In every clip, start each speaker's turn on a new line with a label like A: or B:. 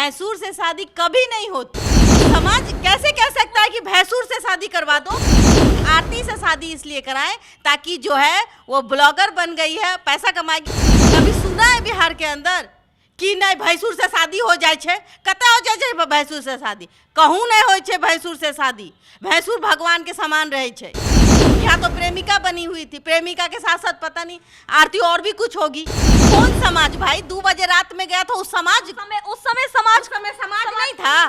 A: भैंसुर से शादी कभी नहीं होती। समाज कैसे कह सकता है कि भैंसुर से शादी करवा दो? आरती से शादी इसलिए कराएं ताकि जो है वो ब्लॉगर बन गई है, पैसा कमाएगी। कभी सुना है बिहार के अंदर कि नहीं भैंसुर से शादी हो जाए छे? कतऽ हो जाए छे भैंसुर से शादी? कहूँ नहीं हो छे भैंसुर से शादी। भैंसुर भगवान के समान रहे छे। यहाँ तो प्रेमिका बनी हुई थी, प्रेमिका के साथ साथ पता नहीं आरती और भी कुछ होगी। कौन समाज भाई? 2 बजे रात में गया था उस समाज
B: समाज
A: नहीं था।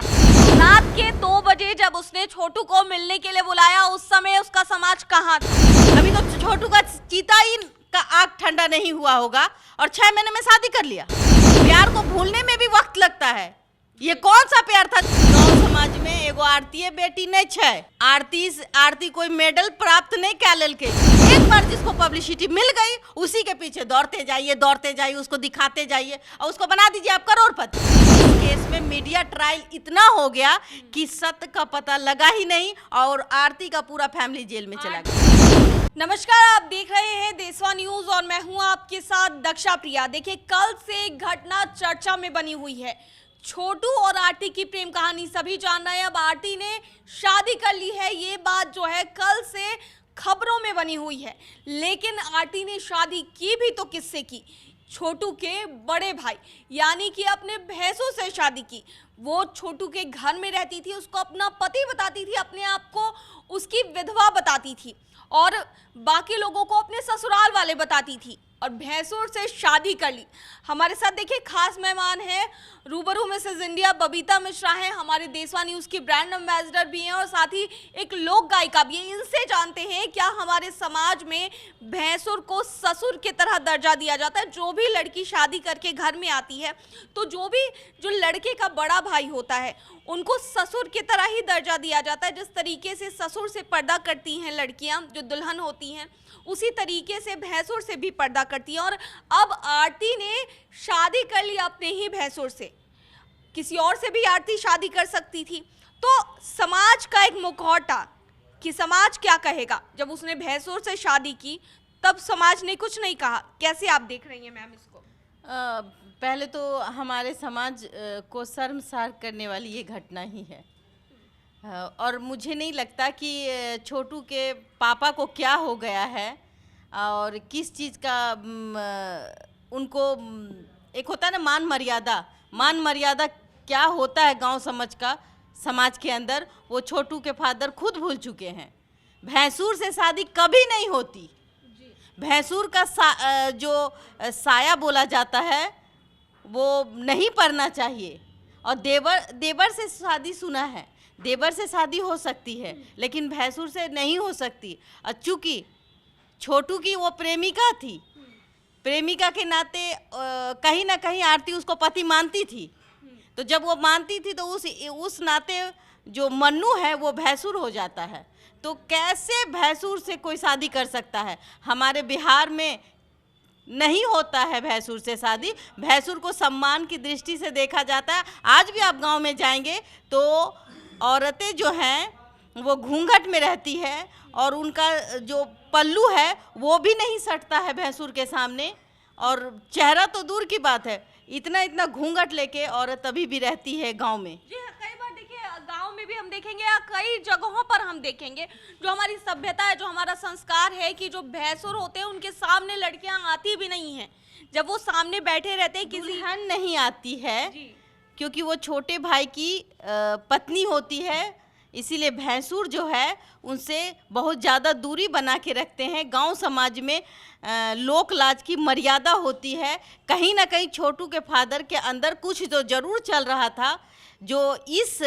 B: रात के 2 बजे जब उसने छोटू को मिलने के लिए बुलाया, उस समय उसका समाज कहाँ था?
A: अभी तो छोटू का चीता ही का आग ठंडा नहीं हुआ होगा और 6 महीने में शादी कर लिया। प्यार को भूलने में भी वक्त लगता है। ये कौन सा प्यार था? गाँव समाज में एगो आरती बेटी नहीं छे। आरती कोई मेडल प्राप्त नहीं कर लेके। एक बार जिसको पब्लिसिटी मिल गई उसी के पीछे दौड़ते जाइए, उसको दिखाते जाइए और उसको बना दीजिए आप करोड़पति। इस केस में मीडिया ट्रायल इतना हो गया कि सत्य का पता लगा ही नहीं और आरती का पूरा फैमिली जेल में चला गया।
B: नमस्कार, आप देख रहे हैं देशवा न्यूज और मैं हूं आपके साथ दक्षा प्रिया। देखिए, कल से एक घटना चर्चा में बनी हुई है। छोटू और आरती की प्रेम कहानी सभी जान रहे हैं। अब आरती ने शादी कर ली है, ये बात जो है कल से खबरों में बनी हुई है। लेकिन आरती ने शादी की भी तो किससे की? छोटू के बड़े भाई यानी कि अपने भैंसों से शादी की। वो छोटू के घर में रहती थी, उसको अपना पति बताती थी, अपने आप को उसकी विधवा बताती थी और बाकी लोगों को अपने ससुराल वाले बताती थी और भैंसुर से शादी कर ली। हमारे साथ देखिए खास मेहमान हैं, रूबरू मिसेज इंडिया बबीता मिश्रा हैं, हमारे देशवा न्यूज़ की ब्रांड एम्बेसडर भी हैं और साथ ही एक लोक गायिका भी हैं। इनसे जानते हैं क्या हमारे समाज में भैंसुर को ससुर की तरह दर्जा दिया जाता है? जो भी लड़की शादी करके घर में आती है तो जो लड़के का बड़ा भाई होता है उनको ससुर की तरह ही दर्जा दिया जाता है। जिस तरीके से ससुर से पर्दा करती हैं लड़कियां जो दुल्हन होती हैं, उसी तरीके से भैंसुर से भी पर्दा करती है। और अब आरती ने शादी कर ली अपने ही भैंसुर से। किसी और से भी आरती शादी कर सकती थी। तो समाज का एक मुखौटा कि समाज क्या कहेगा। जब उसने भैंसुर से शादी की तब समाज ने कुछ नहीं कहा। कैसे आप देख रही हैं मैम इसको?
A: पहले तो हमारे समाज को शर्मसार करने वाली ये घटना ही है और मुझे नहीं लगता कि छोटू के पापा को क्या हो गया है और किस चीज़ का उनको एक होता है ना मान मर्यादा क्या होता है गांव समाज के अंदर, वो छोटू के फादर खुद भूल चुके हैं। भैंसुर से शादी कभी नहीं होती। भैंसुर का जो साया बोला जाता है वो नहीं पड़ना चाहिए। और देवर से शादी सुना है, देवर से शादी हो सकती है लेकिन भैंसुर से नहीं हो सकती। और चूँकि छोटू की वो प्रेमिका थी, प्रेमिका के नाते कहीं ना कहीं आरती उसको पति मानती थी। तो जब वो मानती थी तो उस नाते जो मन्नू है वो भैंसुर हो जाता है। तो कैसे भैंसुर से कोई शादी कर सकता है? हमारे बिहार में नहीं होता है भैंसुर से शादी। भैंसुर को सम्मान की दृष्टि से देखा जाता है। आज भी आप गांव में जाएंगे तो औरतें जो हैं वो घूंघट में रहती है और उनका जो पल्लू है वो भी नहीं सटता है भैंसुर के सामने। और चेहरा तो दूर की बात है, इतना घूंघट लेके औरत अभी भी रहती है गांव में।
B: जी हाँ, कई बार देखिए गांव में भी हम देखेंगे या कई जगहों पर हम देखेंगे जो हमारी सभ्यता है, जो हमारा संस्कार है कि जो भैंसुर होते हैं उनके सामने लड़कियां आती भी नहीं हैं। जब वो सामने बैठे रहते हैं किसी
A: दुल्हन नहीं आती है क्योंकि वो छोटे भाई की पत्नी होती है, इसीलिए भैंसुर जो है उनसे बहुत ज़्यादा दूरी बना के रखते हैं। गांव समाज में लोक लाज की मर्यादा होती है। कहीं ना कहीं छोटू के फादर के अंदर कुछ तो ज़रूर चल रहा था जो इस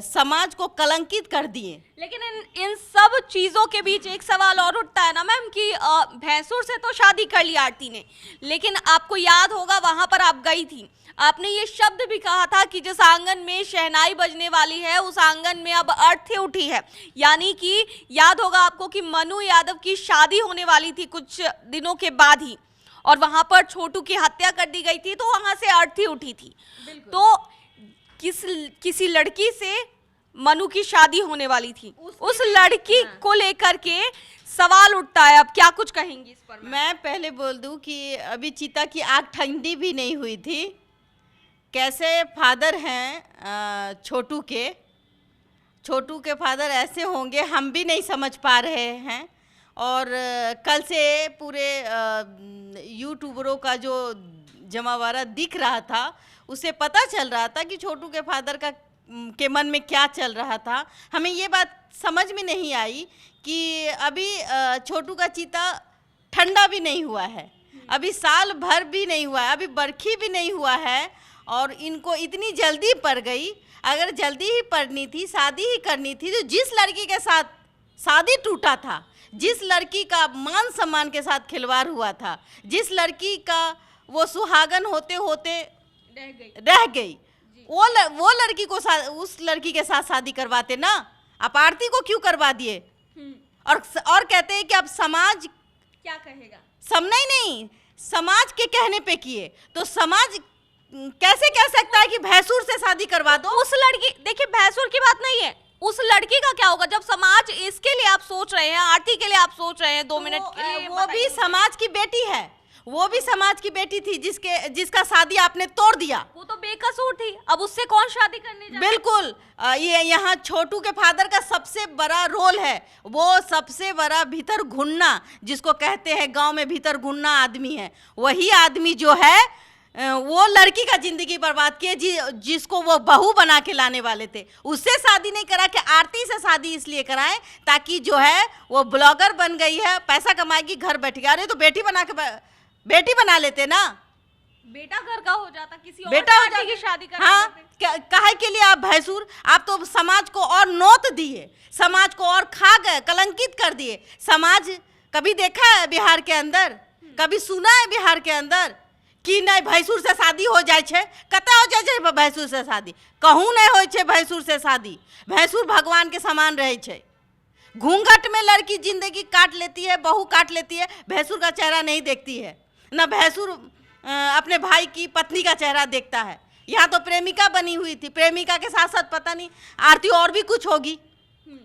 A: समाज को कलंकित कर दिए।
B: लेकिन इन सब चीज़ों के बीच एक सवाल और उठता है ना मैम कि भैंसुर से तो शादी कर ली आरती ने, लेकिन आपको याद होगा वहाँ पर आप गई थी, आपने ये शब्द भी कहा था कि जिस आंगन में शहनाई बजने वाली है उस आंगन में अब अर्थी उठी है। यानी कि याद होगा आपको कि मनु यादव की शादी होने वाली थी कुछ दिनों के बाद ही और वहाँ पर छोटू की हत्या कर दी गई थी, तो वहाँ से अर्थी उठी थी। तो किसी लड़की से मनु की शादी होने वाली थी, उस लड़की को लेकर के सवाल उठता है। अब क्या कुछ कहेंगी इस पर?
A: मैं पहले बोल दूं कि अभी चीता की आग ठंडी भी नहीं हुई थी। कैसे फादर हैं छोटू के फादर ऐसे होंगे हम भी नहीं समझ पा रहे हैं। और कल से पूरे यूट्यूबरों का जो जमावड़ा दिख रहा था उसे पता चल रहा था कि छोटू के फादर के मन में क्या चल रहा था। हमें ये बात समझ में नहीं आई कि अभी छोटू का चीता ठंडा भी नहीं हुआ है, अभी साल भर भी नहीं हुआ है, अभी बरखी भी नहीं हुआ है और इनको इतनी जल्दी पड़ गई। अगर जल्दी ही पड़नी थी, शादी ही करनी थी, तो जिस लड़की के साथ शादी टूटा था, जिस लड़की का मान सम्मान के साथ खिलवाड़ हुआ था, जिस लड़की का वो सुहागन होते होते रह गई, वो लड़की को उस लड़की के साथ शादी करवाते ना। आप आरती को क्यों करवा दिए? और कहते हैं कि अब समाज
B: क्या कहेगा?
A: नहीं, समाज के कहने पे किए, तो समाज कैसे कह सकता है कि भैंसुर से शादी करवा दो?
B: उस लड़की, देखिए भैंसुर की बात नहीं है, उस लड़की का क्या होगा जब समाज इसके लिए आप सोच रहे हैं, आरती के लिए आप सोच रहे हैं 2 मिनट के लिए।
A: वो भी समाज की बेटी है, वो भी समाज की बेटी थी जिसका शादी आपने तोड़ दिया।
B: वो तो बेकसूर थी, अब उससे कौन शादी करने जाए?
A: बिल्कुल, ये यहाँ छोटू के फादर का सबसे बड़ा रोल है, वो सबसे बड़ा भीतर घुनना, जिसको कहते हैं गांव में भीतर घुनना आदमी है। वही आदमी जो है वो लड़की का जिंदगी बर्बाद किए, जिसको वो बहू बना के लाने वाले थे, उससे शादी नहीं करा के आरती से शादी इसलिए कराएं ताकि जो है वो ब्लॉगर बन गई है, पैसा कमाएगी, घर बैठ गया। अरे तो बेटी बना लेते ना,
B: बेटा घर का हो जाता, किसी और
A: बेटा हो
B: पार्टी की शादी कर
A: हाँ, काहे के लिए आप भैंसुर? आप तो समाज को और नोत दिए, समाज को और खा गए, कलंकित कर दिए। समाज कभी देखा है बिहार के अंदर, कभी सुना है बिहार के अंदर कि नहीं भैंसुर से शादी हो जाए छे? कतै हो जाए छे भैंसुर से शादी? कहूँ नहीं हो छे भैंसुर से शादी। भैंसुर भगवान के समान रहे छे। घूंघट में लड़की जिंदगी काट लेती है, बहू काट लेती है, भैंसुर का चेहरा नहीं देखती है, ना भैंसुर अपने भाई की पत्नी का चेहरा देखता है। यहाँ तो प्रेमिका बनी हुई थी, प्रेमिका के साथ साथ पता नहीं आरती और भी कुछ होगी,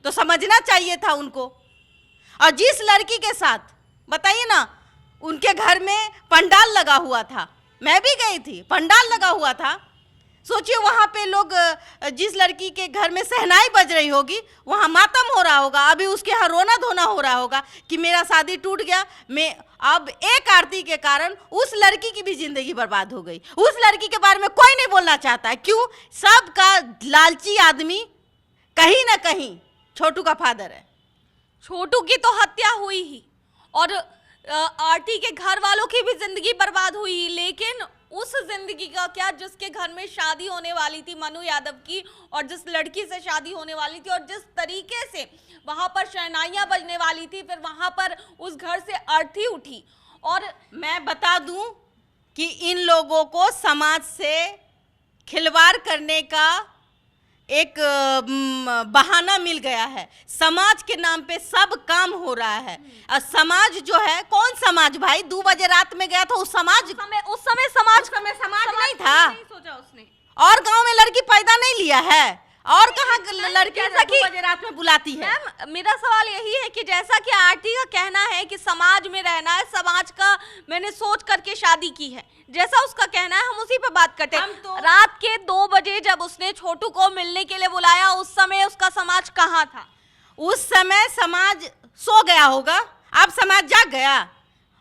A: तो समझना चाहिए था उनको। और जिस लड़की के साथ बताइए ना, उनके घर में पंडाल लगा हुआ था, मैं भी गई थी, पंडाल लगा हुआ था। सोचिए वहाँ पे लोग, जिस लड़की के घर में शहनाई बज रही होगी वहाँ मातम हो रहा होगा, अभी उसके यहाँ रोना धोना हो रहा होगा कि मेरा शादी टूट गया। मैं अब एक आरती के कारण उस लड़की की भी जिंदगी बर्बाद हो गई। उस लड़की के बारे में कोई नहीं बोलना चाहता है। क्यों? सबका लालची आदमी कहीं ना कहीं छोटू का फादर है।
B: छोटू की तो हत्या हुई ही और आरती के घर वालों की भी जिंदगी बर्बाद हुई, लेकिन उस जिंदगी का क्या जिसके घर में शादी होने वाली थी मनु यादव की, और जिस लड़की से शादी होने वाली थी, और जिस तरीके से वहां पर शहनाइयां बजने वाली थी, फिर वहां पर उस घर से अर्थी उठी। और
A: मैं बता दूं कि इन लोगों को समाज से खिलवाड़ करने का एक बहाना मिल गया है। समाज के नाम पे सब काम हो रहा है। और समाज जो है, कौन समाज भाई? 2 बजे रात में गया था उस समाज
B: उस समय समाज
A: नहीं था।
B: नहीं सोचा उसने,
A: और गांव में लड़की पैदा नहीं लिया है, और कहाँ लड़की 2 बजे रात में बुलाती है?
B: मैम मेरा सवाल यही है कि जैसा कि आरती का कहना है कि समाज में रहना है, समाज का मैंने सोच करके शादी की है, जैसा उसका कहना है हम उसी पे बात करते हैं।
A: तो
B: रात के 2 बजे जब उसने छोटू को मिलने के लिए बुलाया, उस समय उसका समाज कहाँ था?
A: उस समय समाज सो गया होगा। अब समाज जाग गया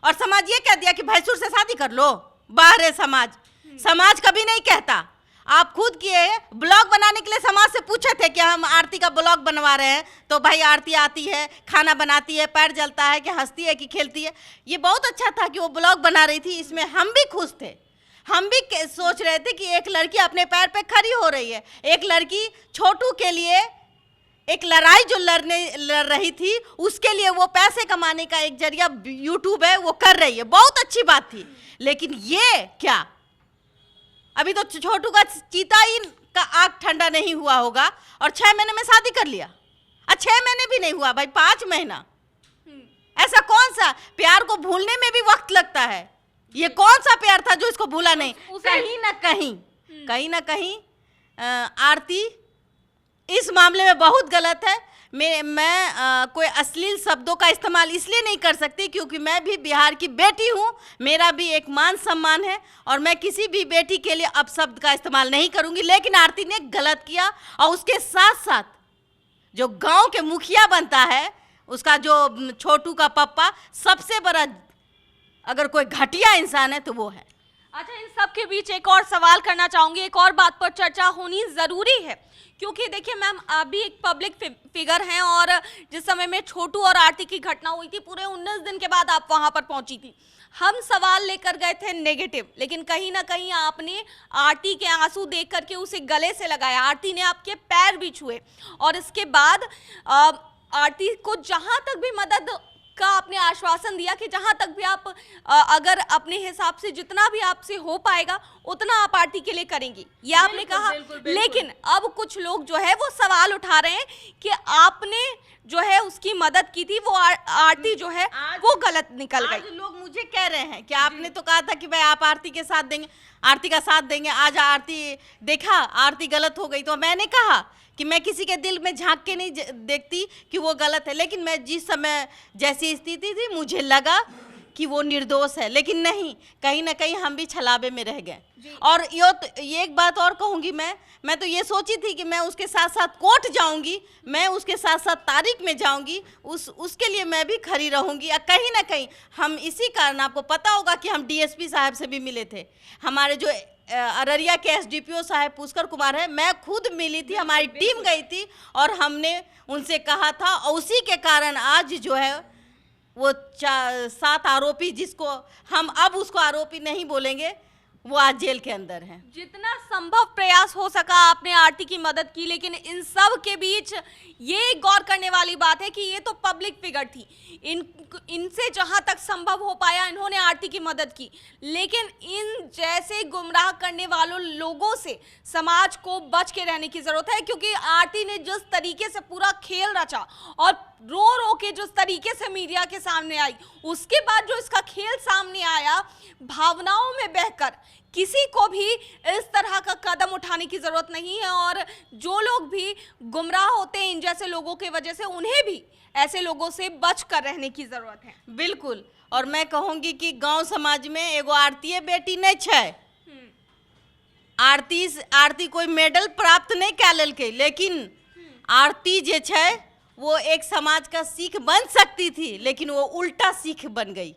A: और समाज ये कह दिया कि भैंसुर से शादी कर लो। बाहर है समाज कभी नहीं कहता। आप खुद किए ब्लॉग बनाने के लिए समाज से पूछे थे कि हम आरती का ब्लॉग बनवा रहे हैं, तो भाई आरती आती है, खाना बनाती है, पैर जलता है, कि हंसती है कि खेलती है। ये बहुत अच्छा था कि वो ब्लॉग बना रही थी, इसमें हम भी खुश थे। हम भी सोच रहे थे कि एक लड़की अपने पैर पे खड़ी हो रही है, एक लड़की छोटू के लिए एक लड़ाई जो लड़ रही थी, उसके लिए वो पैसे कमाने का एक जरिया यूट्यूब है वो कर रही है, बहुत अच्छी बात थी। लेकिन ये क्या, अभी तो छोटू का चीता ही का आग ठंडा नहीं हुआ होगा और 6 महीने में शादी कर लिया। 6 महीने भी नहीं हुआ भाई, 5 महीना। ऐसा कौन सा प्यार को भूलने में भी वक्त लगता है? ये कौन सा प्यार था जो इसको भूला नहीं? कहीं ना कहीं आरती इस मामले में बहुत गलत है। मैं कोई अश्लील शब्दों का इस्तेमाल इसलिए नहीं कर सकती क्योंकि मैं भी बिहार की बेटी हूँ, मेरा भी एक मान सम्मान है और मैं किसी भी बेटी के लिए अपशब्द का इस्तेमाल नहीं करूँगी। लेकिन आरती ने गलत किया और उसके साथ साथ जो गांव के मुखिया बनता है, उसका जो छोटू का पप्पा, सबसे बड़ा अगर कोई घटिया इंसान है तो वो है।
B: अच्छा, इन सब के बीच एक और सवाल करना चाहूंगी, एक और बात पर चर्चा होनी जरूरी है क्योंकि देखिए मैम, आप भी एक पब्लिक फिगर हैं और जिस समय में छोटू और आरती की घटना हुई थी, पूरे 19 दिन के बाद आप वहां पर पहुंची थी। हम सवाल लेकर गए थे नेगेटिव, लेकिन कहीं ना कहीं आपने आरती के आंसू देख करके उसे गले से लगाया, आरती ने आपके पैर भी छुए और इसके बाद आरती को जहां तक भी मदद का आपने आश्वासन दिया कि जहां तक भी आप अगर अपने हिसाब से जितना भी आपसे हो पाएगा उतना आप आरती के लिए करेंगी, ये आपने कहा। लेकिन अब कुछ लोग जो है वो सवाल उठा रहे हैं कि आपने जो है उसकी मदद की थी, वो आरती जो है वो गलत निकल गई।
A: लोग मुझे कह रहे हैं कि आपने तो कहा था कि भाई आप आरती के साथ देंगे, आरती का साथ देंगे, आज आरती देखा आरती गलत हो गई। तो मैंने कहा कि मैं किसी के दिल में झांक के नहीं देखती कि वो गलत है, लेकिन मैं जिस समय जैसी स्थिति थी मुझे लगा कि वो निर्दोष है, लेकिन नहीं, कहीं ना कहीं हम भी छलावे में रह गए। और ये एक बात और कहूँगी, मैं तो ये सोची थी कि मैं उसके साथ साथ कोर्ट जाऊंगी, मैं उसके साथ साथ तारीख में जाऊंगी, उसके लिए मैं भी खड़ी रहूंगी। कहीं ना कहीं हम इसी कारण, आपको पता होगा कि हम डीएसपी साहब से भी मिले थे, हमारे जो अररिया के एसडीपीओ साहब पुष्कर कुमार है, मैं खुद मिली थी, हमारी टीम गई थी और हमने उनसे कहा था, और उसी के कारण आज जो है वो 7 आरोपी, जिसको हम अब उसको आरोपी नहीं बोलेंगे, वो आज जेल के अंदर हैं।
B: जितना संभव प्रयास हो सका आपने आरती की मदद की, लेकिन इन सब के बीच ये गौर करने वाली बात है कि ये तो पब्लिक फिगर थी, इनसे जहां तक संभव हो पाया इन्होंने आरती की मदद की, लेकिन इन जैसे गुमराह करने वालों लोगों से समाज को बच के रहने की जरूरत है क्योंकि आरती ने जिस तरीके से पूरा खेल रचा और रो रो के जिस तरीके से मीडिया के सामने आई, उसके बाद जो इसका खेल सामने आया, भावनाओं में बहकर किसी को भी इस तरह का कदम उठाने की जरूरत नहीं है और जो लोग भी गुमराह होते हैं इन जैसे लोगों की वजह से, उन्हें भी ऐसे लोगों से बच कर रहने की जरूरत है।
A: बिल्कुल, और मैं कहूंगी कि गांव समाज में एगो आरती बेटी नहीं है, आरती कोई मेडल प्राप्त नहीं कर लेलकै, लेकिन आरती जे छै वो एक समाज का सीख बन सकती थी, लेकिन वो उल्टा सीख बन गई।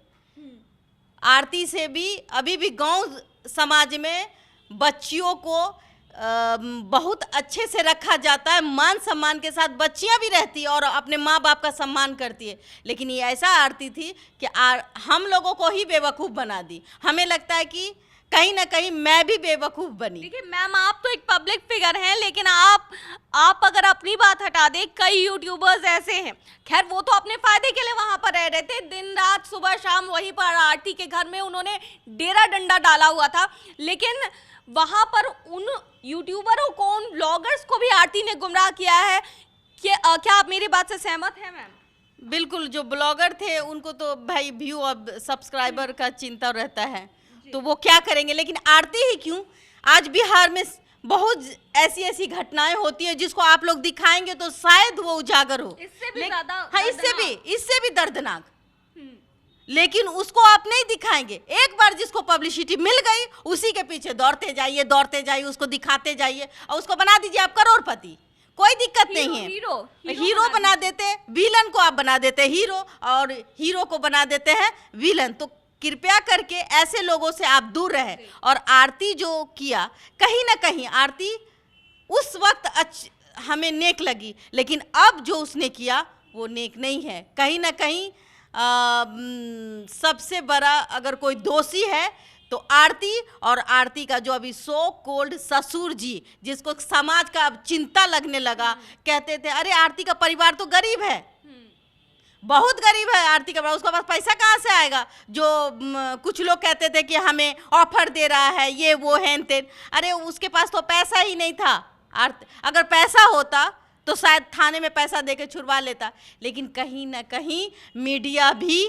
A: आरती से भी अभी भी गांव समाज में बच्चियों को बहुत अच्छे से रखा जाता है, मान सम्मान के साथ बच्चियां भी रहती है और अपने माँ बाप का सम्मान करती है। लेकिन ये ऐसा आरती थी कि हम लोगों को ही बेवकूफ़ बना दी। हमें लगता है कि कहीं ना कहीं मैं भी बेवकूफ़ बनी।
B: देखिए मैम, आप तो एक पब्लिक फिगर हैं, लेकिन आप अगर अपनी बात हटा दें, कई यूट्यूबर्स ऐसे हैं, खैर वो तो अपने फायदे के लिए वहां पर रह रहे थे, दिन रात सुबह शाम वहीं पर आरती के घर में उन्होंने डेरा डंडा डाला हुआ था, लेकिन वहां पर उन यूट्यूबरों को, उन ब्लॉगर्स को भी आरती ने गुमराह किया है। क्या आप मेरी बात से सहमत हैं मैम?
A: बिल्कुल, जो ब्लॉगर थे उनको तो भाई व्यू और सब्सक्राइबर का चिंता रहता है, तो वो क्या करेंगे। लेकिन आरती ही क्यों, आज बिहार में बहुत ऐसी घटनाएं होती है जिसको आप लोग दिखाएंगे तो शायद वो उजागर हो,
B: इससे भी ज्यादा,
A: हाँ इससे भी दर्दनाक, लेकिन उसको आप नहीं दिखाएंगे। एक बार जिसको पब्लिसिटी मिल गई उसी के पीछे दौड़ते जाइए, उसको दिखाते जाइए और उसको बना दीजिए आप करोड़पति, कोई दिक्कत नहीं है। हीरो बना देते, विलन को आप बना देते हीरो और हीरो को बना देते हैं विलन। तो कृपया करके ऐसे लोगों से आप दूर रहें। और आरती जो किया, कहीं ना कहीं आरती उस वक्त हमें नेक लगी, लेकिन अब जो उसने किया वो नेक नहीं है। कहीं ना कहीं सबसे बड़ा अगर कोई दोषी है तो आरती, और आरती का जो अभी सो कोल्ड ससुर जी, जिसको समाज का अब चिंता लगने लगा, कहते थे अरे आरती का परिवार तो गरीब है, बहुत गरीब है आरती का, उसके पास पैसा कहाँ से आएगा। जो कुछ लोग कहते थे कि हमें ऑफर दे रहा है, ये वो है तेन, अरे उसके पास तो पैसा ही नहीं था। अगर पैसा होता तो शायद थाने में पैसा देके छुड़वा लेता। लेकिन कहीं ना कहीं मीडिया भी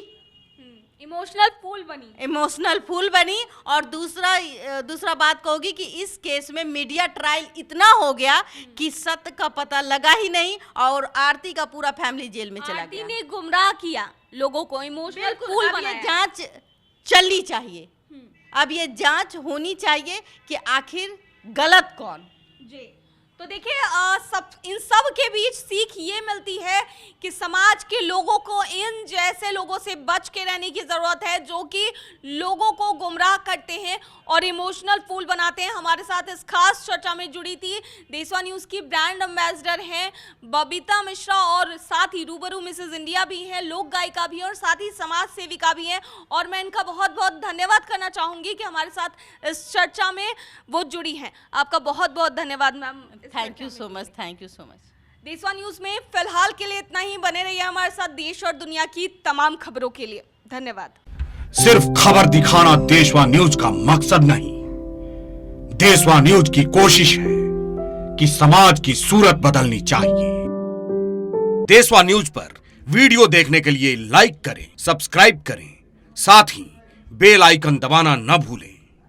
B: इमोशनल फूल बनी।
A: इमोशनल फूल बनी। और दूसरा बात कहोगी कि इस केस में मीडिया ट्रायल इतना हो गया कि सत्य का पता लगा ही नहीं और आरती का पूरा फैमिली जेल में चला
B: आरती
A: गया।
B: ने गुमराह किया लोगों को, इमोशनल फूल
A: अब ये
B: बनाया।
A: जांच चलनी चाहिए, अब ये जांच होनी चाहिए कि आखिर गलत कौन।
B: जी, तो देखिए इन सब के बीच सीख ये मिलती है कि समाज के लोगों को इन जैसे लोगों से बच के रहने की जरूरत है जो कि लोगों को गुमराह करते हैं और इमोशनल फूल बनाते हैं। हमारे साथ इस खास चर्चा में जुड़ी थी देशवा न्यूज की ब्रांड एम्बेसडर हैं बबीता मिश्रा और साथ ही रूबरू मिसेज इंडिया भी हैं, लोक गायिका भी हैं और साथ ही समाज सेविका भी हैं। और मैं इनका बहुत बहुत धन्यवाद करना चाहूंगी कि हमारे साथ इस चर्चा में वो जुड़ी हैं। आपका बहुत बहुत धन्यवाद ma'am.
A: Thank you so much, thank you so much.
B: देशवा न्यूज में फिलहाल के लिए इतना ही। बने रहिए हमारे साथ देश और दुनिया की तमाम खबरों के लिए। धन्यवाद।
C: सिर्फ खबर दिखाना देशवा न्यूज का मकसद नहीं, देशवा न्यूज की कोशिश है कि समाज की सूरत बदलनी चाहिए। देशवा न्यूज पर वीडियो देखने के लिए लाइक करें, सब्सक्राइब करें, साथ ही बेल आइकन दबाना न भूलें।